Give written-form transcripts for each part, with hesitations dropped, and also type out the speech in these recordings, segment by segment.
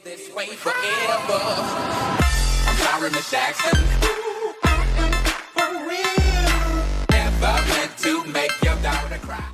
This way forever. I'm sorry, Miss Jackson. For real. Never meant to make your daughter cry.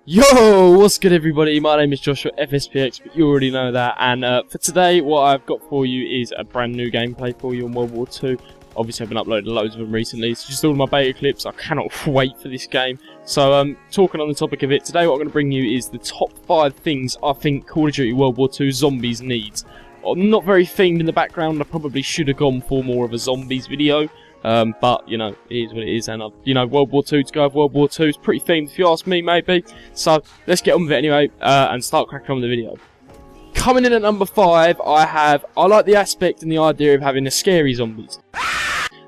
Yo, what's good everybody? My name is Joshua, FSPX, but you already know that. And for today, what I've got for you is a brand new gameplay for you on World War 2. Obviously, I've been uploading loads of them recently. It's just all my beta clips. I cannot wait for this game. So, talking on the topic of it, today what I'm going to bring you is the top 5 things I think Call of Duty World War 2 Zombies needs. I'm not very themed in the background. I probably should have gone for more of a zombies video. But, you know, it is what it is. And, you know, World War 2 to go with World War 2 is pretty themed if you ask me, maybe. So, let's get on with it anyway and start cracking on with the video. Coming in at number 5, I like the aspect and the idea of having a scary zombies.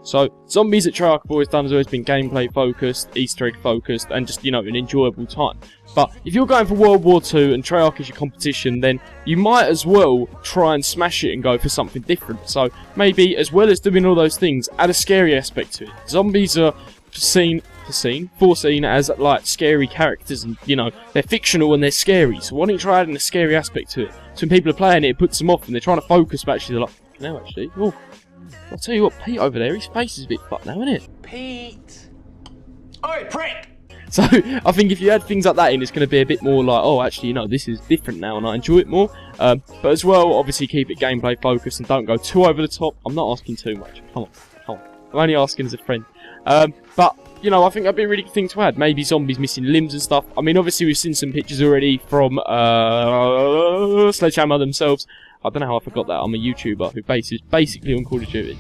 So, zombies at Treyarch have always done has always been gameplay focused, Easter egg focused, and just, you know, an enjoyable time. But if you're going for World War 2 and Treyarch is your competition, then you might as well try and smash it and go for something different. So, maybe, as well as doing all those things, add a scary aspect to it. Zombies are foreseen as, like, scary characters, and, you know, they're fictional and they're scary. So why don't you try adding a scary aspect to it? So when people are playing it, it puts them off and they're trying to focus, but actually they're like, no, actually, oh. I'll tell you what, Pete over there, his face is a bit fucked now, isn't it? Pete! Oi, prick! So, I think if you add things like that in, it's going to be a bit more like, oh, actually, you know, this is different now, and I enjoy it more. But as well, obviously, keep it gameplay focused and don't go too over the top. I'm not asking too much. Come on. I'm only asking as a friend. But, you know, I think that'd be a really good thing to add. Maybe zombies missing limbs and stuff. I mean, obviously, we've seen some pictures already from Sledgehammer themselves. I don't know how I forgot that. I'm a YouTuber who bases basically on Call of Duty.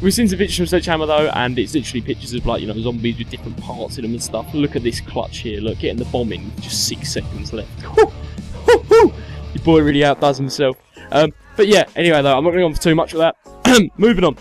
We've seen some pictures from Sledgehammer though, and it's literally pictures of, like, you know, zombies with different parts in them and stuff. Look at this clutch here. Look, getting the bomb in with just 6 seconds left. Your boy really outdoes himself. But yeah, anyway though, I'm not going to go on for too much of that. Moving on.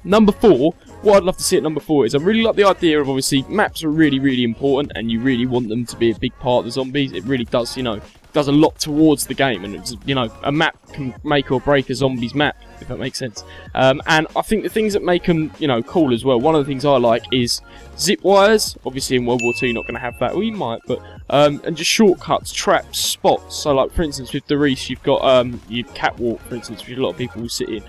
Number 4. What I'd love to see at number 4 is I really like the idea of, obviously, maps are really, really important, and you really want them to be a big part of the zombies. It really does, you know, does a lot towards the game, and it's, you know, a map can make or break a zombies map, if that makes sense. And I think the things that make them, you know, cool as well, one of the things I like is zip wires. Obviously in World War 2 you're not going to have that, well you might, but and just shortcuts, traps, spots. So like, for instance, with the Reese you've got your catwalk, for instance, which a lot of people will sit in.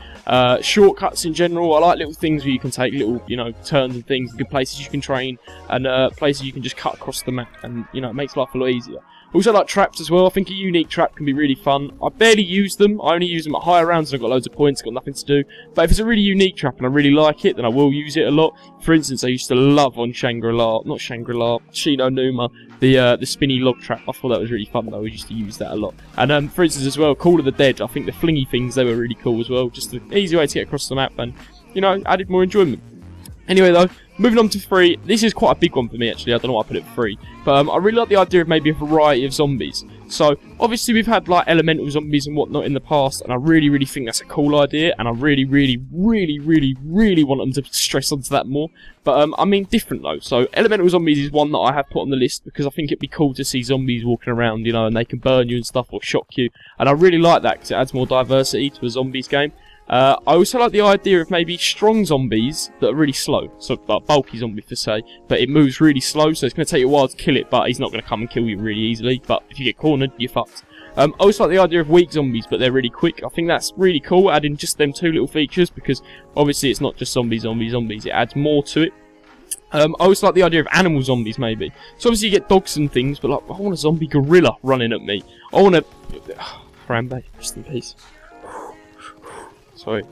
Shortcuts in general, I like little things where you can take little, you know, turns and things, good places you can train, and places you can just cut across the map, and, you know, it makes life a lot easier. Also like traps as well. I think a unique trap can be really fun. I barely use them. I only use them at higher rounds and I've got loads of points, got nothing to do. But if it's a really unique trap and I really like it, then I will use it a lot. For instance, I used to love on Shino Numa, the spinny log trap. I thought that was really fun though. We used to use that a lot. And for instance as well, Call of the Dead, I think the flingy things, they were really cool as well. Just an easy way to get across the map and, you know, added more enjoyment. Anyway though, moving on to 3, this is quite a big one for me actually, I don't know why I put it 3, but I really like the idea of maybe a variety of zombies. So, obviously we've had like elemental zombies and whatnot in the past, and I really, really think that's a cool idea, and I really, really, really, really, really want them to stress onto that more. But I mean different though, so elemental zombies is one that I have put on the list, because I think it'd be cool to see zombies walking around, you know, and they can burn you and stuff, or shock you, and I really like that, because it adds more diversity to a zombies game. I also like the idea of maybe strong zombies that are really slow, so like bulky zombies per se, but it moves really slow, so it's going to take you a while to kill it, but he's not going to come and kill you really easily, but if you get cornered, you're fucked. I also like the idea of weak zombies, but they're really quick. I think that's really cool, adding just them 2 little features, because obviously it's not just zombies, it adds more to it. I also like the idea of animal zombies, maybe. So obviously you get dogs and things, but like, I want a zombie gorilla running at me. I want a... Harambe, rest in peace. Sorry,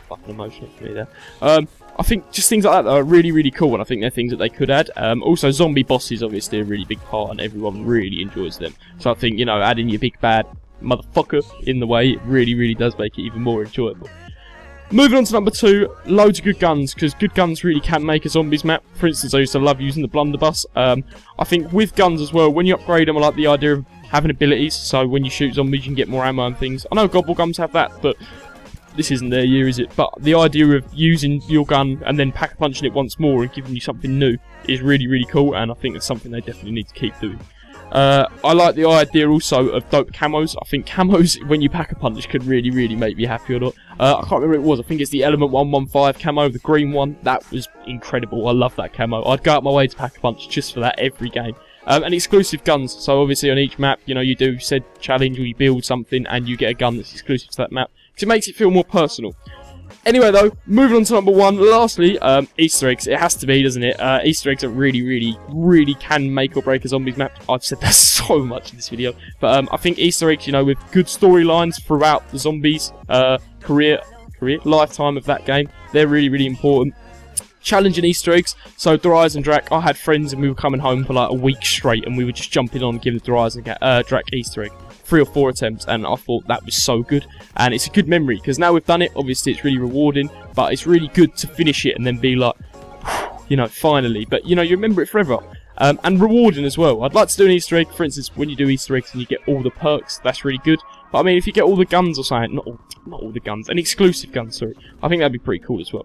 fucking emotional for me there. I think just things like that are really, really cool, and I think they're things that they could add. Also, zombie bosses, obviously, are a really big part, and everyone really enjoys them. So I think, you know, adding your big bad motherfucker in the way, it really, really does make it even more enjoyable. Moving on to number 2, loads of good guns, because good guns really can make a zombies map. For instance, I used to love using the blunderbuss. I think with guns as well, when you upgrade them, I like the idea of having abilities, so when you shoot zombies, you can get more ammo and things. I know gobble guns have that, but this isn't their year, is it? But the idea of using your gun and then pack-punching it once more and giving you something new is really, really cool, and I think that's something they definitely need to keep doing. I like the idea also of dope camos. I think camos, when you pack a punch, could really, really make me happy or not. I can't remember what it was. I think it's the Element 115 camo, the green one. That was incredible. I love that camo. I'd go out my way to pack a punch just for that every game. And exclusive guns. So obviously on each map, you know, you do said challenge or you build something and you get a gun that's exclusive to that map. Because it makes it feel more personal. Anyway though, moving on to number 1. Lastly, Easter eggs. It has to be, doesn't it? Easter eggs are really can make or break a zombies map. I've said that so much in this video. But I think Easter eggs, you know, with good storylines throughout the zombies lifetime of that game, they're really important. Challenging Easter eggs. So Dries and Drac, I had friends and we were coming home for like a week straight and we were just jumping on and giving Dries and Drac Easter egg. 3 or 4 attempts, and I thought that was so good, and it's a good memory because now we've done it. Obviously it's really rewarding, but it's really good to finish it and then be like, you know, finally. But you know, you remember it forever, and rewarding as well. I'd like to do an Easter egg, for instance, when you do Easter eggs and you get all the perks, that's really good. But I mean, if you get all the guns or something, not all the guns, an exclusive gun, sorry, I think that'd be pretty cool as well.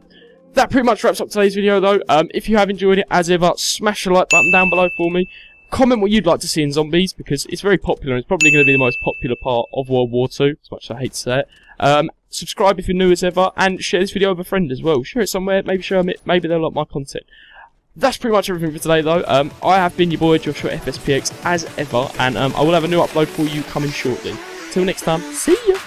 That pretty much wraps up today's video though. If you have enjoyed it, as ever, smash the like button down below for me. Comment what you'd like to see in Zombies, because it's very popular and it's probably going to be the most popular part of World War 2, as much as I hate to say it. Subscribe if you're new as ever, and share this video with a friend as well. Share it somewhere, maybe show them it, maybe they'll like my content. That's pretty much everything for today though. I have been your boy Joshua FSPX as ever, and I will have a new upload for you coming shortly. Till next time, see ya!